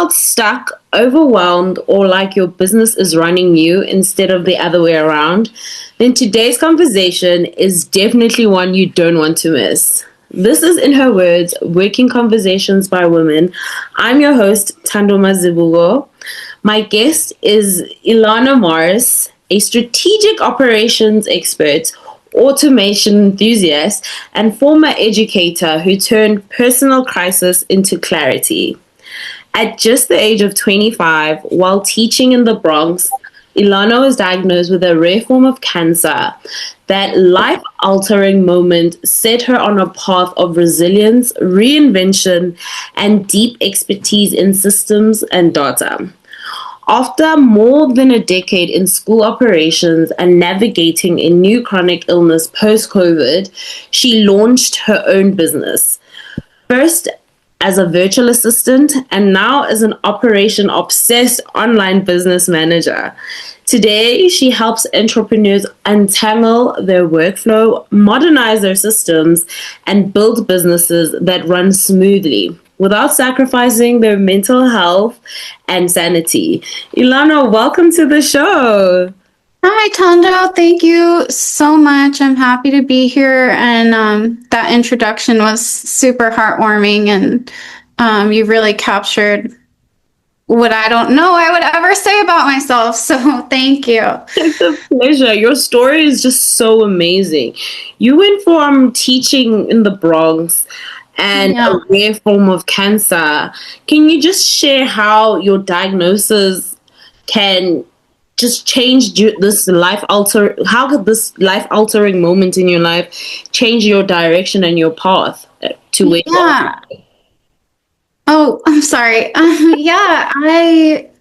felt stuck, overwhelmed, or like your business is running you instead of the other way around, then today's conversation is definitely one you don't want to miss. This is, in her words, Working Conversations by Women. I'm your host, Thando Mazibuko. My guest is Ilana Morris, a strategic operations expert, automation enthusiast, and former educator who turned personal crisis into clarity. At just the age of 25, while teaching in the Bronx, Ilana was diagnosed with a rare form of cancer. That life-altering moment set her on a path of resilience, reinvention, and deep expertise in systems and data. After more than a decade in school operations and navigating a new chronic illness post-COVID, she launched her own business. First as a virtual assistant and now as an operation-obsessed online business manager. Today, she helps entrepreneurs untangle their workflow, modernize their systems, and build businesses that run smoothly without sacrificing their mental health and sanity. Ilana, welcome to the show. Hi, Thando. Thank you so much. I'm happy to be here. And that introduction was super heartwarming. And you really captured what I don't know I would ever say about myself. So thank you. It's a pleasure. Your story is just so amazing. You went from teaching in the Bronx and a rare form of cancer. Can you just share how your diagnosis can just change how could this life altering moment in your life change your direction and your path to where you are? Oh, I'm sorry. I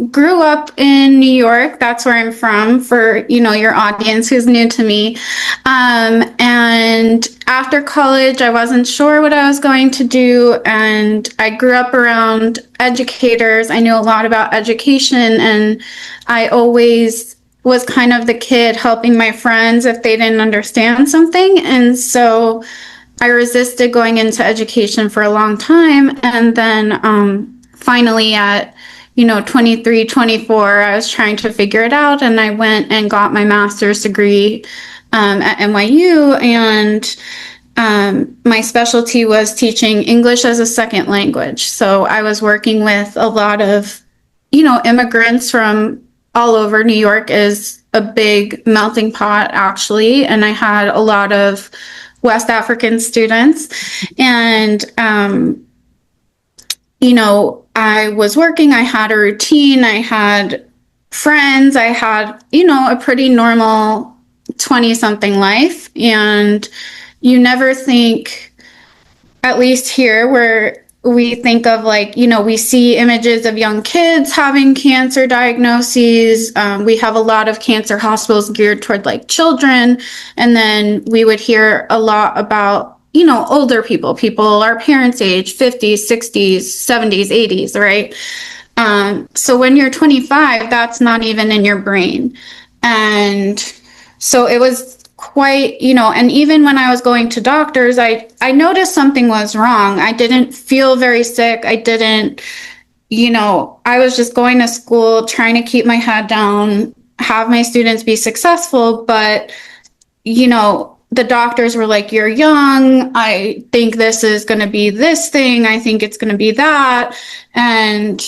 grew up in New York. That's where I'm from, for, your audience who's new to me. And after college, I wasn't sure what I was going to do. And I grew up around educators. I knew a lot about education, and I always was kind of the kid helping my friends if they didn't understand something. And so I resisted going into education for a long time. And then finally at 23, 24, I was trying to figure it out, and I went and got my master's degree at NYU, and my specialty was teaching English as a second language. So I was working with a lot of immigrants from all over. New York is a big melting pot, actually, and I had a lot of West African students. And I was working, I had a routine, I had friends, I had, a pretty normal 20-something life. And you never think, at least here, where we think of we see images of young kids having cancer diagnoses. We have a lot of cancer hospitals geared toward children. And then we would hear a lot about older people our parents' age, 50s, 60s, 70s, 80s, right? So when you're 25, that's not even in your brain. And so it was quite, and even when I was going to doctors, I noticed something was wrong. I didn't feel very sick. I didn't, I was just going to school, trying to keep my head down, have my students be successful. But, the doctors were like, you're young. I think this is going to be this thing. I think it's going to be that. And,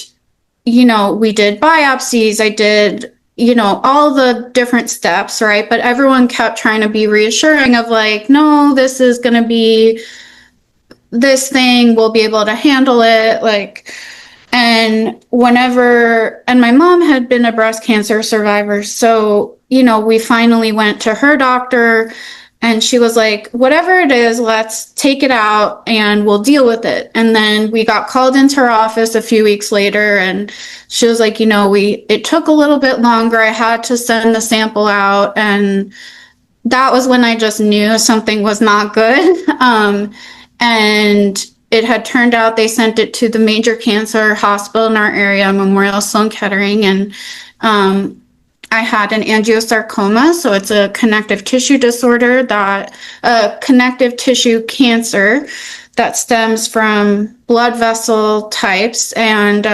we did biopsies. I did, all the different steps, right? But everyone kept trying to be reassuring of no, this is going to be this thing. We'll be able to handle it. And my mom had been a breast cancer survivor. So, we finally went to her doctor. And she was like, whatever it is, let's take it out and we'll deal with it. And then we got called into her office a few weeks later, and she was like, it took a little bit longer. I had to send the sample out. And that was when I just knew something was not good. And it had turned out they sent it to the major cancer hospital in our area, Memorial Sloan Kettering. And I had an angiosarcoma, so it's a connective tissue disorder, connective tissue cancer that stems from blood vessel types. And,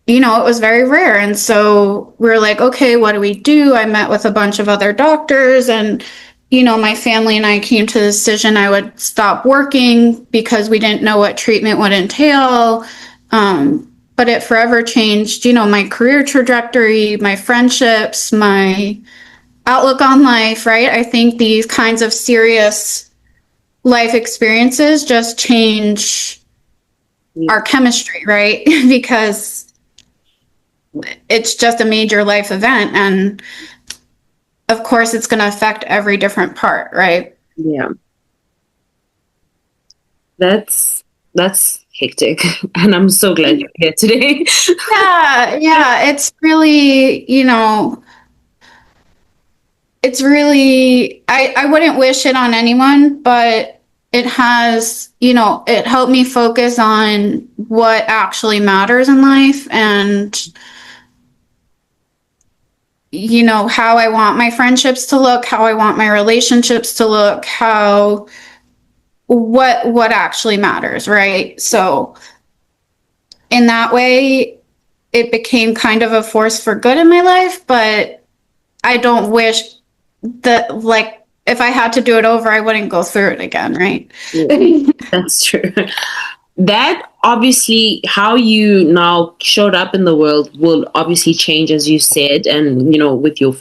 it was very rare. And so we were like, okay, what do we do? I met with a bunch of other doctors, and, my family and I came to the decision I would stop working because we didn't know what treatment would entail. But it forever changed, my career trajectory, my friendships, my outlook on life, right? I think these kinds of serious life experiences just change our chemistry, right? Because it's just a major life event. And of course, it's going to affect every different part, right? Yeah. That's hectic. And I'm so glad you're here today. Yeah. It's really, I wouldn't wish it on anyone, but it has, it helped me focus on what actually matters in life, and, how I want my friendships to look, how I want my relationships to look, what actually matters, right? So in that way, it became kind of a force for good in my life, but I don't wish that, like, if I had to do it over, I wouldn't go through it again, right? Yeah, that's true. That obviously, how you now showed up in the world will obviously change, as you said, and with your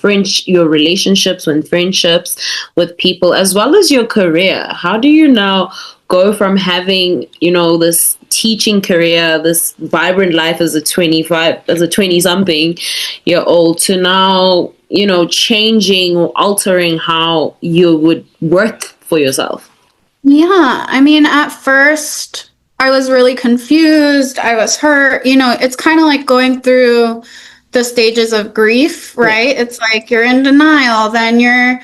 your relationships and friendships with people, as well as your career. How do you now go from having this teaching career, this vibrant life as a 20 something year old, to now changing or altering how you would work for yourself? Yeah, I mean, at first I was really confused. I was hurt. It's kind of like going through the stages of grief, right? Yeah. It's like you're in denial, then you're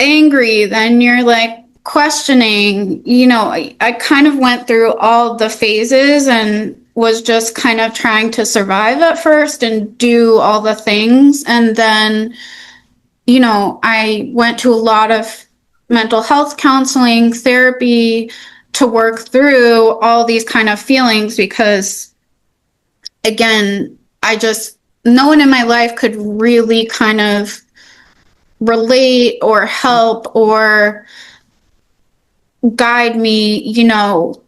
angry, then you're like questioning. I kind of went through all the phases and was just kind of trying to survive at first and do all the things. And then, I went to a lot of mental health counseling, therapy, to work through all these kind of feelings, because again, no one in my life could really kind of relate or help or guide me.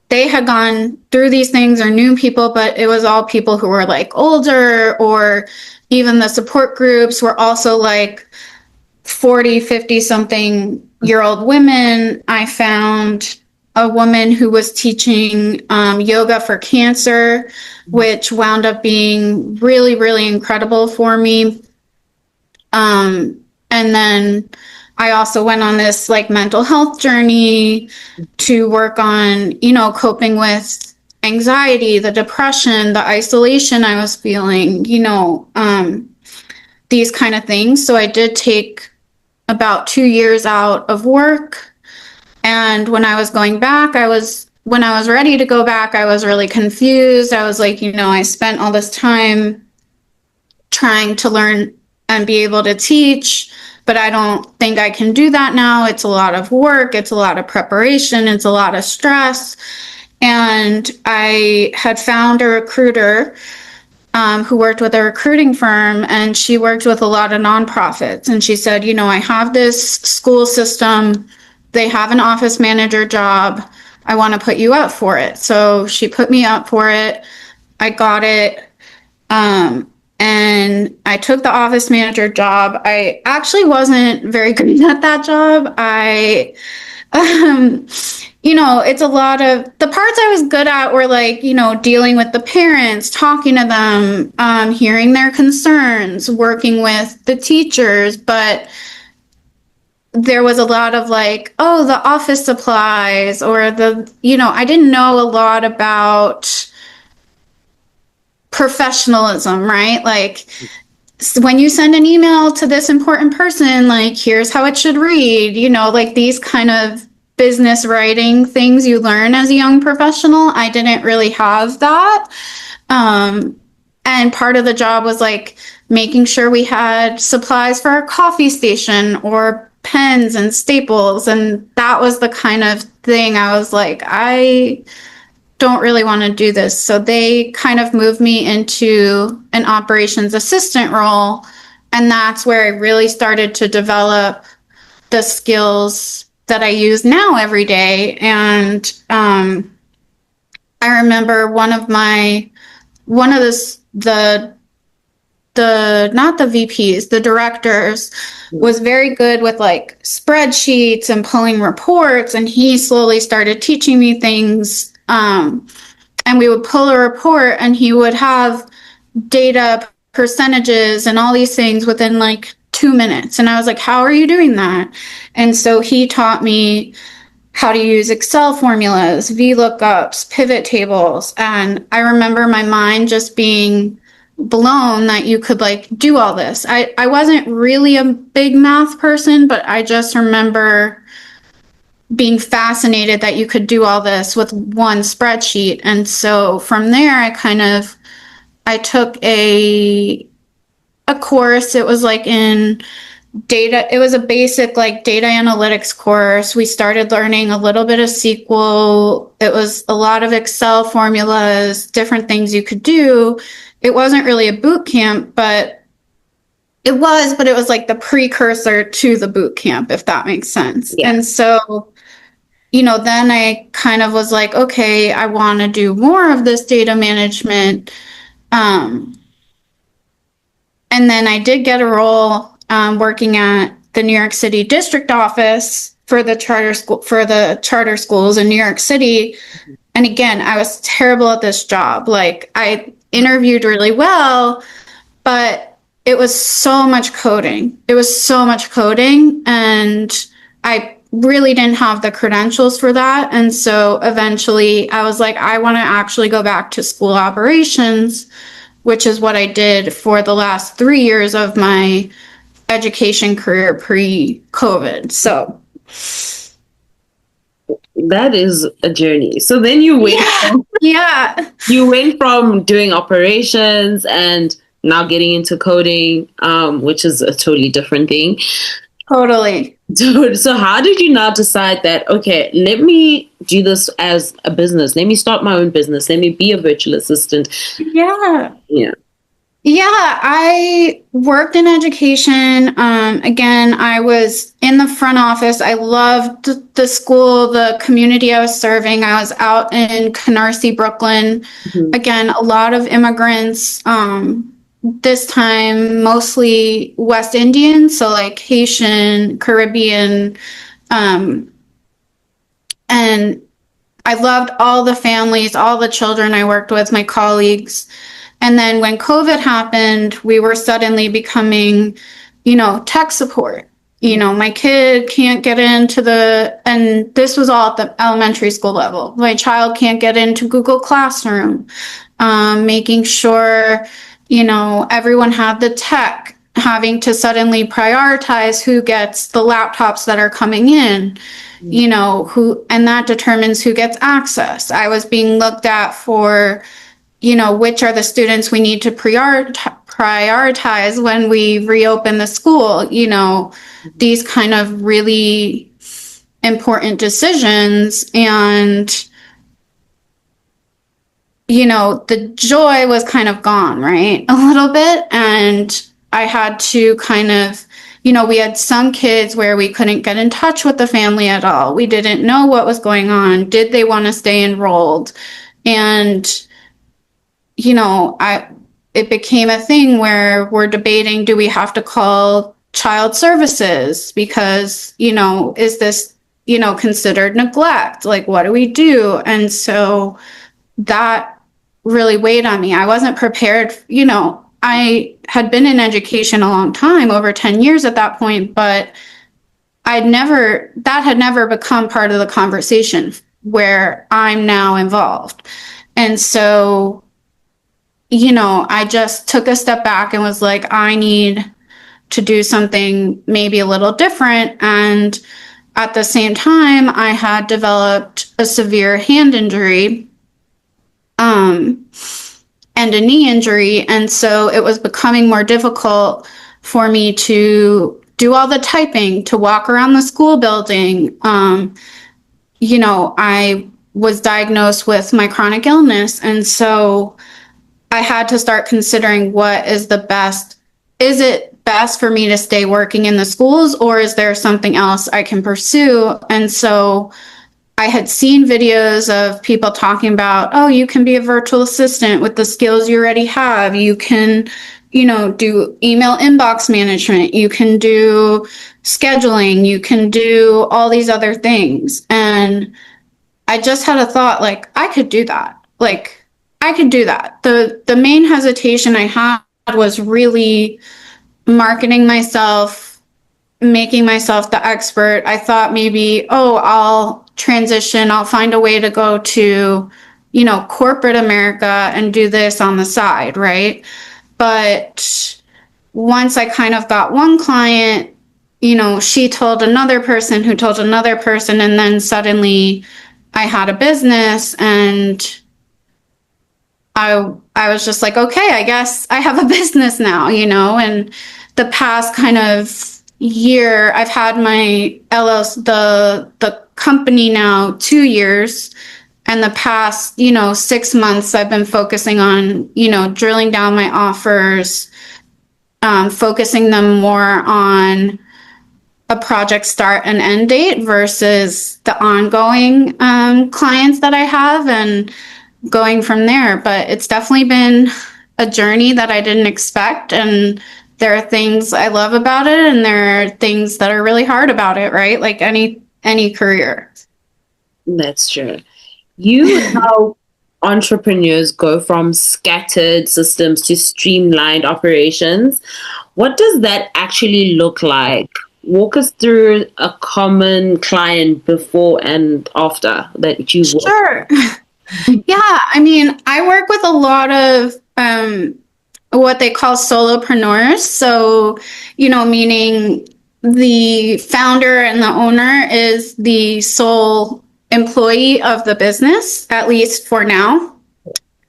They had gone through these things or knew people, but it was all people who were like older, or even the support groups were also like 40, 50 something year old women. I found a woman who was teaching yoga for cancer, which wound up being really, really incredible for me. And then I also went on this like mental health journey to work on, coping with anxiety, the depression, the isolation I was feeling, these kind of things. So I did take about 2 years out of work. And when I was going back, when I was ready to go back, I was really confused. I was like, I spent all this time trying to learn and be able to teach, but I don't think I can do that now. It's a lot of work. It's a lot of preparation. It's a lot of stress. And I had found a recruiter who worked with a recruiting firm, and she worked with a lot of nonprofits. And she said, I have this school system. They have an office manager job. I want to put you up for it. So she put me up for it. I got it. And I took the office manager job. I actually wasn't very good at that job. It's a lot of the parts I was good at were like, dealing with the parents, talking to them, hearing their concerns, working with the teachers. But there was a lot of like, oh, the office supplies, or I didn't know a lot about professionalism, right? Like, when you send an email to this important person, like, here's how it should read, like these kind of business writing things you learn as a young professional. I didn't really have that. And part of the job was like making sure we had supplies for our coffee station, or pens and staples. And that was the kind of thing I was like, I don't really want to do this. So they kind of moved me into an operations assistant role. And that's where I really started to develop the skills that I use now every day. And I remember one of the not the VPs, the directors was very good with like spreadsheets and pulling reports, and he slowly started teaching me things. And we would pull a report, and he would have data, percentages, and all these things within like 2 minutes. And I was like, how are you doing that? And so he taught me how to use Excel formulas, VLOOKUPs, pivot tables. And I remember my mind just being blown that you could like do all this. I wasn't really a big math person, but I just remember being fascinated that you could do all this with one spreadsheet. And so from there, I took a course. It was like in data. It was a basic like data analytics course. We started learning a little bit of SQL. It was a lot of Excel formulas, different things you could do. It wasn't really a boot camp, but it was like the precursor to the boot camp, if that makes sense. Yeah. And so, then I kind of was like, okay, I want to do more of this data management. And then I did get a role working at the New York City district office for the charter schools in New York City. And again, I was terrible at this job. Like, I interviewed really well, but it was so much coding. And I really didn't have the credentials for that. And so eventually I was like, I want to actually go back to school operations, which is what I did for the last 3 years of my education career pre-COVID. So that is a journey. So then you went you went from doing operations and now getting into coding, which is a totally different thing. Totally. Dude, so how did you now decide that, okay, let me do this as a business. Let me start my own business. Let me be a virtual assistant. Yeah. Yeah. Yeah, I worked in education. Again, I was in the front office. I loved the school, the community I was serving. I was out in Canarsie, Brooklyn. Mm-hmm. Again, a lot of immigrants. This time, mostly West Indian, so like Haitian, Caribbean. And I loved all the families, all the children I worked with, my colleagues. And then when COVID happened, we were suddenly becoming, tech support. My kid can't get into and this was all at the elementary school level. My child can't get into Google Classroom, making sure, everyone had the tech, having to suddenly prioritize who gets the laptops that are coming in, and that determines who gets access. I was being looked at for, which are the students we need to prioritize when we reopen the school, these kind of really important decisions. And, the joy was kind of gone, right? A little bit. And I had to kind of, we had some kids where we couldn't get in touch with the family at all. We didn't know what was going on. Did they want to stay enrolled? And it became a thing where we're debating, do we have to call child services? Because, is this, considered neglect? Like, what do we do? And so that really weighed on me. I wasn't prepared. I had been in education a long time, over 10 years at that point, but that had never become part of the conversation where I'm now involved. And so, I just took a step back and was like, I need to do something maybe a little different. And at the same time, I had developed a severe hand injury, and a knee injury. And so it was becoming more difficult for me to do all the typing, to walk around the school building. I was diagnosed with my chronic illness. And so I had to start considering what is the best. Is it best for me to stay working in the schools, or is there something else I can pursue? And so I had seen videos of people talking about, oh, you can be a virtual assistant with the skills you already have. You can, do email inbox management. You can do scheduling. You can do all these other things. And I just had a thought, like, I could do that. Like, I could do that. The main hesitation I had was really marketing myself, making myself the expert. I thought maybe, oh, I'll transition, I'll find a way to go to, corporate America and do this on the side, right? But once I kind of got one client, she told another person who told another person, and then suddenly I had a business, and I was just like, okay, I guess I have a business now, and the past kind of year, I've had my LLC, the company now 2 years, and the past, 6 months, I've been focusing on, drilling down my offers, focusing them more on a project start and end date versus the ongoing clients that I have, and going from there. But it's definitely been a journey that I didn't expect, and there are things I love about it, and there are things that are really hard about it, right? Like any career. That's true. You help entrepreneurs go from scattered systems to streamlined operations. What does that actually look like? Walk us through a common client before and after that you work. Sure. Yeah, I mean, I work with a lot of what they call solopreneurs. So, meaning the founder and the owner is the sole employee of the business, at least for now.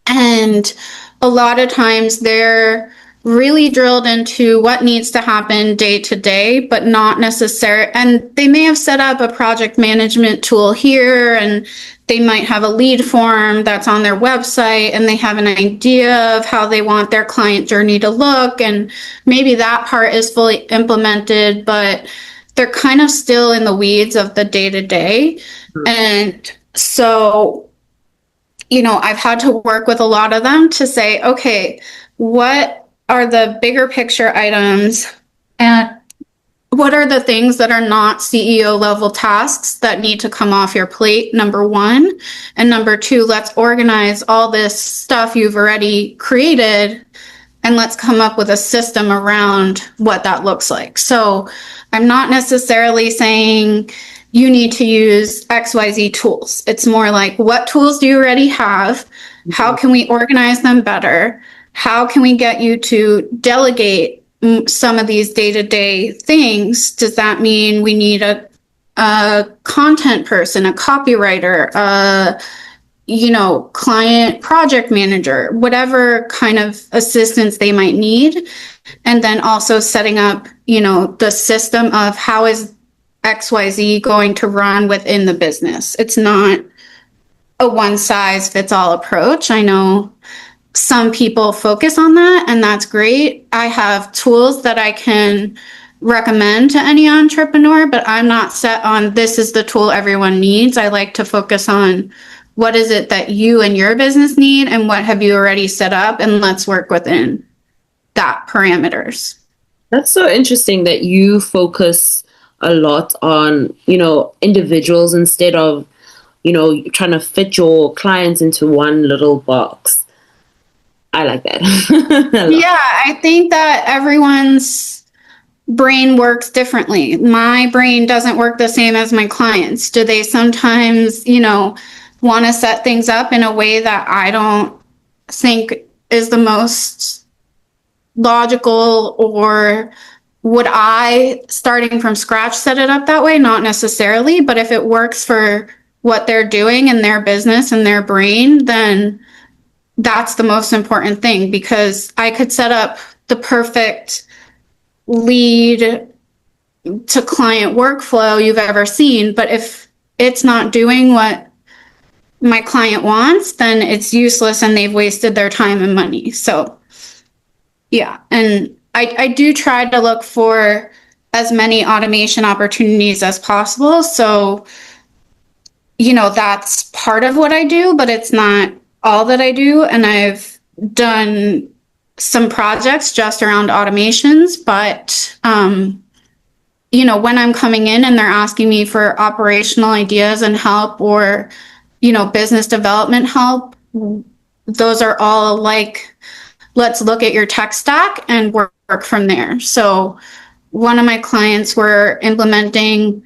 And a lot of times they're really drilled into what needs to happen day to day, but not necessarily. And they may have set up a project management tool here, and they might have a lead form that's on their website, and they have an idea of how they want their client journey to look. And maybe that part is fully implemented, but they're kind of still in the weeds of the day to day. And so, I've had to work with a lot of them to say, okay, what are the bigger picture items, and what are the things that are not CEO level tasks that need to come off your plate, number one. And number two, let's organize all this stuff you've already created, and let's come up with a system around what that looks like. So I'm not necessarily saying you need to use XYZ tools. It's more like, what tools do you already have? How can we organize them better? How can we get you to delegate some of these day-to-day things? Does that mean we need a content person, a copywriter, client project manager, whatever kind of assistance they might need? And then also setting up, the system of how is XYZ going to run within the business. It's not a one-size-fits-all approach. I know some people focus on that, and that's great. I have tools that I can recommend to any entrepreneur, but I'm not set on this is the tool everyone needs. I like to focus on what is it that you and your business need, and what have you already set up, and let's work within that parameters. That's so interesting that you focus a lot on, individuals instead of, trying to fit your clients into one little box. I like that. Yeah, I think that everyone's brain works differently. My brain doesn't work the same as my clients. Do they sometimes, want to set things up in a way that I don't think is the most logical, or would I, starting from scratch, set it up that way? Not necessarily, but if it works for what they're doing in their business and their brain, then that's the most important thing, because I could set up the perfect lead to client workflow you've ever seen. But if it's not doing what my client wants, then it's useless and they've wasted their time and money. So yeah, and I do try to look for as many automation opportunities as possible. So, that's part of what I do, but it's not all that I do. And I've done some projects just around automations, but, when I'm coming in and they're asking me for operational ideas and help, or, business development help, those are all like, let's look at your tech stack and work from there. So one of my clients were implementing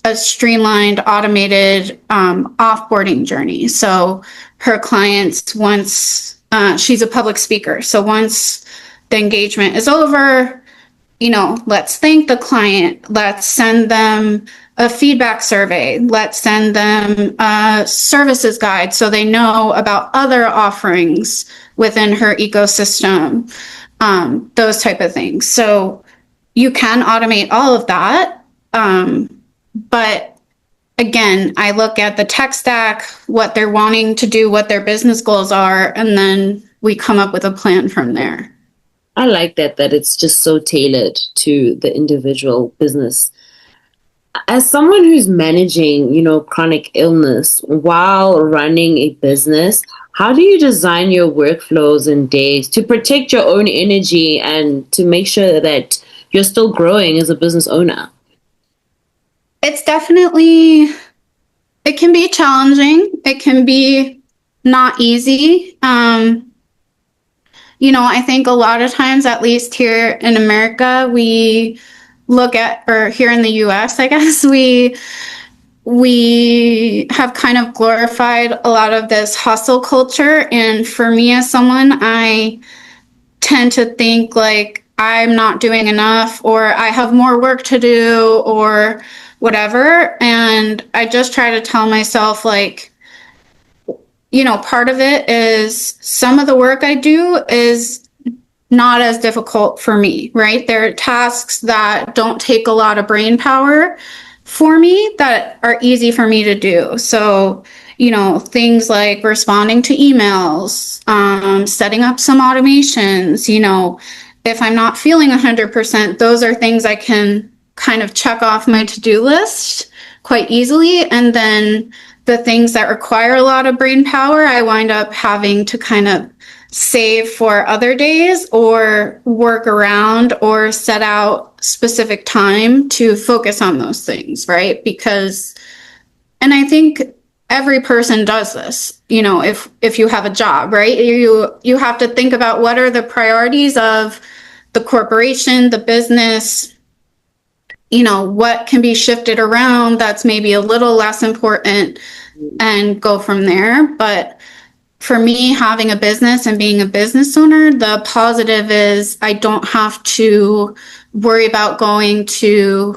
a streamlined, automated offboarding journey. So her clients, once she's a public speaker, so once the engagement is over, let's thank the client. Let's send them a feedback survey. Let's send them a services guide so they know about other offerings within her ecosystem, those type of things. So you can automate all of that. But again, I look at the tech stack, what they're wanting to do, what their business goals are, and then we come up with a plan from there. I like that it's just so tailored to the individual business. As someone who's managing, chronic illness while running a business, how do you design your workflows and days to protect your own energy and to make sure that you're still growing as a business owner? It's definitely, it can be challenging. It can be not easy. I think a lot of times, at least here in America, we look at, or here in the US, I guess, we have kind of glorified a lot of this hustle culture. And for me as someone, I tend to think like I'm not doing enough, or I have more work to do, or whatever. And I just try to tell myself, like, part of it is some of the work I do is not as difficult for me, right? There are tasks that don't take a lot of brain power for me that are easy for me to do. So, things like responding to emails, setting up some automations, if I'm not feeling 100%, those are things I can kind of check off my to-do list quite easily. And then the things that require a lot of brain power, I wind up having to kind of save for other days or work around or set out specific time to focus on those things, right? Because, and I think every person does this, if you have a job, right? You have to think about what are the priorities of the corporation, the business, what can be shifted around that's maybe a little less important, and go from there. But for me, having a business and being a business owner, the positive is I don't have to worry about going to,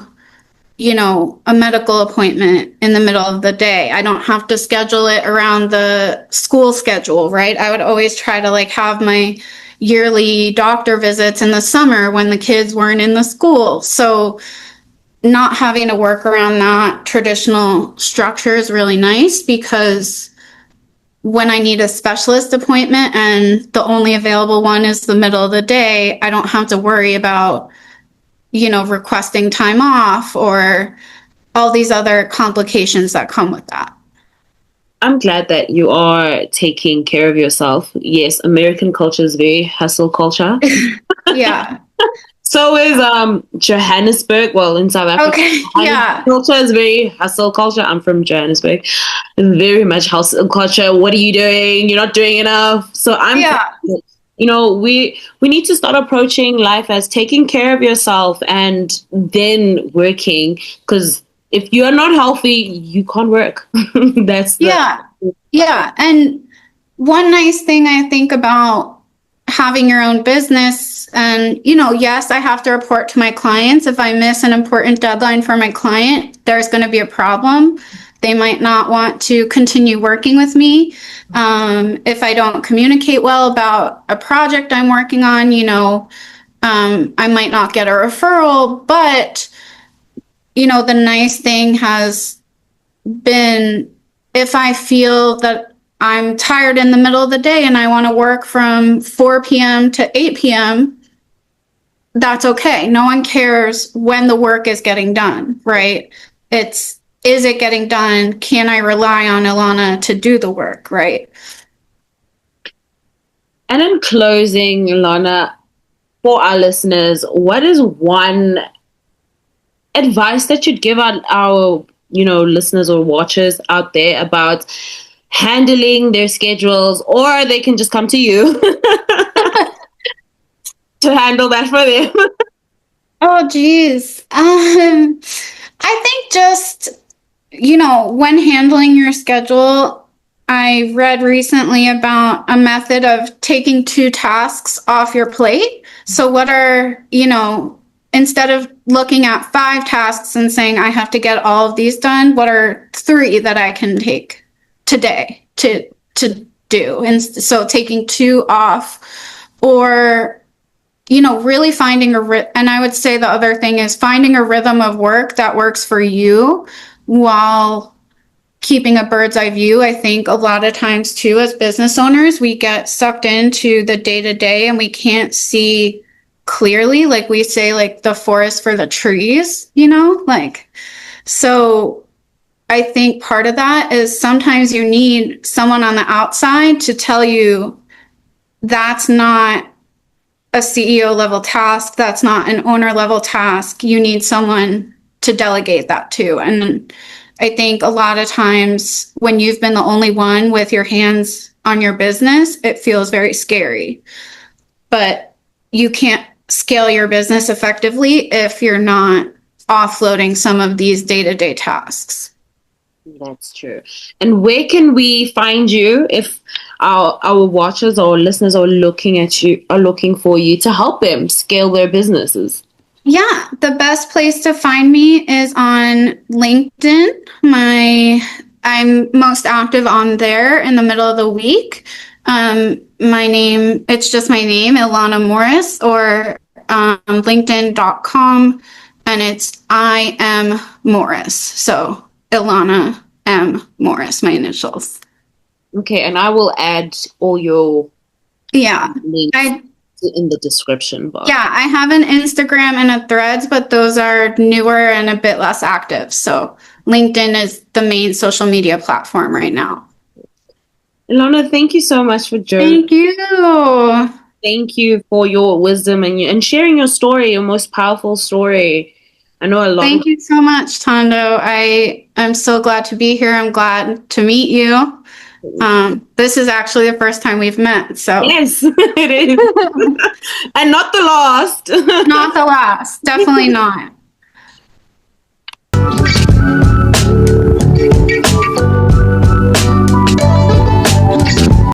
a medical appointment in the middle of the day. I don't have to schedule it around the school schedule, right? I would always try to have my yearly doctor visits in the summer when the kids weren't in the school. So not having to work around that traditional structure is really nice, because when I need a specialist appointment and the only available one is the middle of the day, I don't have to worry about, requesting time off or all these other complications that come with that. I'm glad that you are taking care of yourself. Yes, American culture is very hustle culture. Yeah. So is Johannesburg. Well, in South Africa, okay. Yeah, culture is very hustle culture. I'm from Johannesburg. Very much hustle culture. What are you doing? You're not doing enough. So we need to start approaching life as taking care of yourself and then working. Because if you are not healthy, you can't work. Yeah. And one nice thing I think about having your own business, and yes, I have to report to my clients. If I miss an important deadline for my client, there's going to be a problem. They might not want to continue working with me. If I don't communicate well about a project I'm working on, I might not get a referral. But the nice thing has been, if I feel that I'm tired in the middle of the day and I want to work from 4 p.m. to 8 p.m., that's okay. No one cares when the work is getting done, right? Is it getting done? Can I rely on Ilana to do the work, right? And in closing, Ilana, for our listeners, what is one advice that you'd give out our, listeners or watchers out there about handling their schedules, or they can just come to you to handle that for them? Oh, geez. I think just, when handling your schedule, I read recently about a method of taking 2 tasks off your plate. So what are, instead of looking at 5 tasks and saying, I have to get all of these done, what are 3 that I can take today to do? And so taking 2 off, or really finding and I would say the other thing is finding a rhythm of work that works for you while keeping a bird's eye view. I think a lot of times too, as business owners, we get sucked into the day to day and we can't see clearly. Like we say, like the forest for the trees, so I think part of that is sometimes you need someone on the outside to tell you that's not a CEO level task. That's not an owner level task. You need someone to delegate that to. And I think a lot of times when you've been the only one with your hands on your business, it feels very scary. But you can't scale your business effectively if you're not offloading some of these day-to-day tasks. That's true. And where can we find you if our watchers or listeners are looking for you to help them scale their businesses? Yeah, the best place to find me is on LinkedIn. I'm most active on there in the middle of the week. It's just my name, Ilana Morris, or linkedin.com, and it's I am Morris. So Ilana M. Morris, my initials. Okay, and I will add all your links in the description box. Yeah, I have an Instagram and a Threads, but those are newer and a bit less active. So LinkedIn is the main social media platform right now. Ilana, thank you so much for joining. Thank you. Thank you for your wisdom and sharing your story, your most powerful story. I know a lot. Thank you so much, Thando. I'm so glad to be here. I'm glad to meet you. This is actually the first time we've met. So yes, it is. And not the last. Not the last. Definitely not.